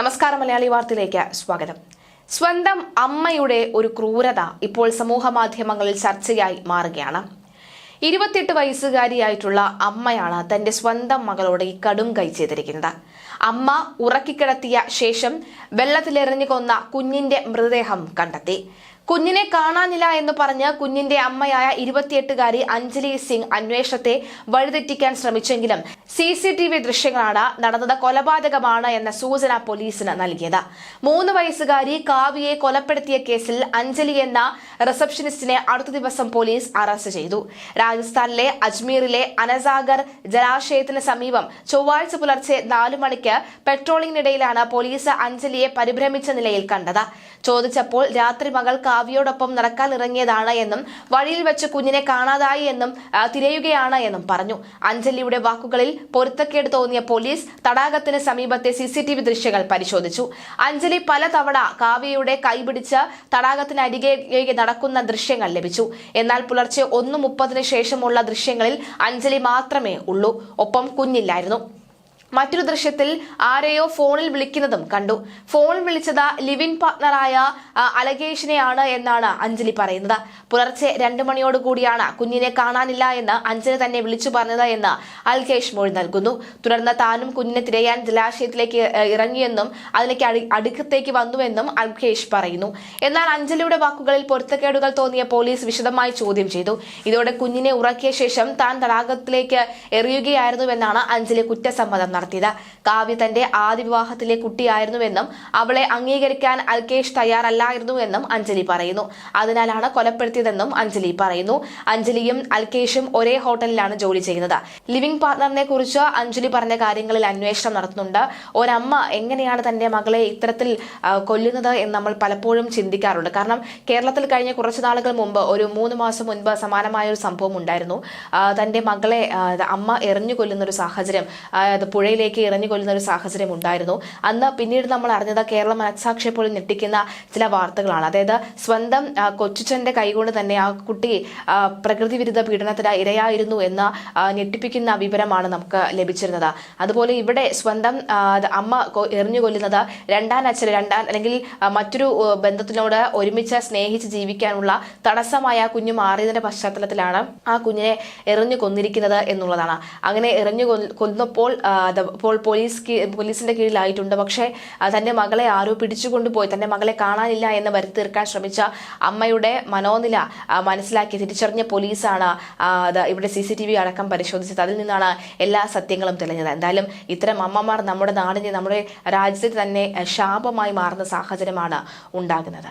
നമസ്കാരം, മലയാളി വാർത്തയിലേക്ക് സ്വാഗതം. സ്വന്തം അമ്മയുടെ ഒരു ക്രൂരത ഇപ്പോൾ സമൂഹ മാധ്യമങ്ങളിൽ ചർച്ചയായി മാറുകയാണ്. 28 വയസ്സുകാരിയായിട്ടുള്ള അമ്മയാണ് തന്റെ സ്വന്തം മകളോട് ഈ കടും കൈ ചെയ്തിരിക്കുന്നത്. അമ്മ ഉറക്കിക്കിടത്തിയ ശേഷം വെള്ളത്തിലെറിഞ്ഞു കൊന്ന കുഞ്ഞിന്റെ മൃതദേഹം കണ്ടെത്തി. കുഞ്ഞിനെ കാണാനില്ല എന്ന് പറഞ്ഞ് കുഞ്ഞിന്റെ അമ്മയായ 28-കാരി അഞ്ജലി സിംഗ് അന്വേഷണത്തെ വഴിതെറ്റിക്കാൻ ശ്രമിച്ചെങ്കിലും CCTV ദൃശ്യങ്ങളാണ് നടന്നത് കൊലപാതകമാണ് എന്ന സൂചന പോലീസിന് നൽകിയത്. 3 വയസ്സുകാരി കാവ്യയെ കൊലപ്പെടുത്തിയ കേസിൽ അഞ്ജലി എന്ന റിസപ്ഷനിസ്റ്റിനെ അടുത്ത ദിവസം പോലീസ് അറസ്റ്റ് ചെയ്തു. രാജസ്ഥാനിലെ അജ്മീറിലെ അനസാഗർ ജലാശയത്തിന് സമീപം ചൊവ്വാഴ്ച പുലർച്ചെ 4 മണിക്ക് പെട്രോളിംഗിനിടയിലാണ് പോലീസ് അഞ്ജലിയെ പരിഭ്രമിച്ച നിലയിൽ കണ്ടത്. ചോദിച്ചപ്പോൾ രാത്രി മകൾ കാവ്യയോടൊപ്പം നടക്കാനിറങ്ങിയതാണ് എന്നും വഴിയിൽ വെച്ച് കുഞ്ഞിനെ കാണാതായി എന്നും തിരയുകയാണ് എന്നും പറഞ്ഞു. അഞ്ജലിയുടെ വാക്കുകളിൽ പൊരുത്തക്കേട് തോന്നിയ പോലീസ് തടാകത്തിന് സമീപത്തെ CCTV ദൃശ്യങ്ങൾ പരിശോധിച്ചു. അഞ്ജലി പലതവണ കാവ്യയുടെ കൈപിടിച്ച് തടാകത്തിനരികെ നടക്കുന്ന ദൃശ്യങ്ങൾ ലഭിച്ചു. എന്നാൽ പുലർച്ചെ 1:30 ശേഷമുള്ള ദൃശ്യങ്ങളിൽ അഞ്ജലി മാത്രമേ ഉള്ളൂ, ഒപ്പം കുഞ്ഞില്ലായിരുന്നു. മറ്റൊരു ദൃശ്യത്തിൽ ആരെയോ ഫോണിൽ വിളിക്കുന്നതും കണ്ടു. ഫോൺ വിളിച്ചത് ലിവിൻ പാർട്ണറായ അലകേഷിനെയാണ് എന്നാണ് അഞ്ജലി പറയുന്നത്. പുലർച്ചെ 2 മണിയോടുകൂടിയാണ് കുഞ്ഞിനെ കാണാനില്ല എന്ന് അഞ്ജലി തന്നെ വിളിച്ചു പറഞ്ഞത് എന്ന് അൽകേഷ് മൊഴി നൽകുന്നു. തുടർന്ന് താനും കുഞ്ഞിനെ തിരയാൻ ജലാശയത്തിലേക്ക് ഇറങ്ങിയെന്നും അതിലേക്ക് അടുക്കത്തേക്ക് വന്നുവെന്നും അൽകേഷ് പറയുന്നു. എന്നാൽ അഞ്ജലിയുടെ വാക്കുകളിൽ പൊരുത്തക്കേടുകൾ തോന്നിയ പോലീസ് വിശദമായി ചോദ്യം ചെയ്തു. ഇതോടെ കുഞ്ഞിനെ ഉറക്കിയ ശേഷം താൻ തടാകത്തിലേക്ക് എറിയുകയായിരുന്നുവെന്നാണ് അഞ്ജലി കുറ്റസമ്മതം നടത്തിയത്. കാവ്യ തന്റെ ആദ്യ വിവാഹത്തിലെ കുട്ടിയായിരുന്നുവെന്നും അവളെ അംഗീകരിക്കാൻ അൽകേഷ് തയ്യാറല്ലായിരുന്നുവെന്നും അഞ്ജലി പറയുന്നു. അതിനാലാണ് കൊലപ്പെടുത്തിയതെന്നും അഞ്ജലി പറയുന്നു. അഞ്ജലിയും അൽകേഷും ഒരേ ഹോട്ടലിലാണ് ജോലി ചെയ്യുന്നത്. ലിവിംഗ് പാർട്ണറിനെ കുറിച്ച് അഞ്ജലി പറഞ്ഞ കാര്യങ്ങളിൽ അന്വേഷണം നടത്തുന്നുണ്ട്. ഒരമ്മ എങ്ങനെയാണ് തന്റെ മകളെ ഇത്തരത്തിൽ കൊല്ലുന്നത് എന്ന് നമ്മൾ പലപ്പോഴും ചിന്തിക്കാറുണ്ട്. കാരണം കേരളത്തിൽ കഴിഞ്ഞ കുറച്ചു നാളുകൾ മുമ്പ്, ഒരു 3 മാസം മുൻപ് സമാനമായ ഒരു സംഭവം ഉണ്ടായിരുന്നു. തന്റെ മകളെ അമ്മ എറിഞ്ഞു കൊല്ലുന്ന ഒരു സാഹചര്യം, പുഴയിലേക്ക് എറിഞ്ഞു കൊല്ലുന്ന ഒരു സാഹചര്യം ഉണ്ടായിരുന്നു. അന്ന് പിന്നീട് നമ്മൾ അറിഞ്ഞത് കേരള മനസാക്ഷിയെ പോലും ഞെട്ടിക്കുന്ന ചില വാർത്തകളാണ്. അതായത് സ്വന്തം കൊച്ചുച്ചന്റെ കൈകൊണ്ട് തന്നെ ആ കുട്ടി പ്രകൃതി വിരുദ്ധ പീഡനത്തിന് ഇരയായിരുന്നു എന്ന ഞെട്ടിപ്പിക്കുന്ന വിവരമാണ് നമുക്ക് ലഭിച്ചിരുന്നത്. അതുപോലെ ഇവിടെ സ്വന്തം അമ്മ എറിഞ്ഞു കൊല്ലുന്നത് അല്ലെങ്കിൽ മറ്റൊരു ബന്ധത്തിനോട് ഒരുമിച്ച് സ്നേഹിച്ച് ജീവിക്കാനുള്ള തടസ്സമായ കുഞ്ഞു മാറിയതിന്റെ പശ്ചാത്തലത്തിലാണ് ആ കുഞ്ഞിനെ എറിഞ്ഞു കൊന്നിരിക്കുന്നത് എന്നുള്ളതാണ്. അങ്ങനെ എറിഞ്ഞു കൊന്നപ്പോൾ പോലീസിന്റെ കീഴിലായിട്ടുണ്ട്. പക്ഷേ തന്റെ മകളെ ആരോ പിടിച്ചുകൊണ്ടുപോയി തന്റെ മകളെ കാണാനില്ല എന്ന് വരുത്തി തീർക്കാൻ ശ്രമിച്ച അമ്മയുടെ മനോനില മനസ്സിലാക്കി തിരിച്ചറിഞ്ഞ പോലീസാണ് ഇവിടെ CCTV അടക്കം പരിശോധിച്ചത്. അതിൽ നിന്നാണ് എല്ലാ സത്യങ്ങളും തെളിഞ്ഞത്. എന്തായാലും ഇത്തരം അമ്മമാർ നമ്മുടെ നാടിന്, നമ്മുടെ രാജ്യത്തിന് തന്നെ ശാപമായി മാറുന്ന സാഹചര്യമാണ് ഉണ്ടാകുന്നത്.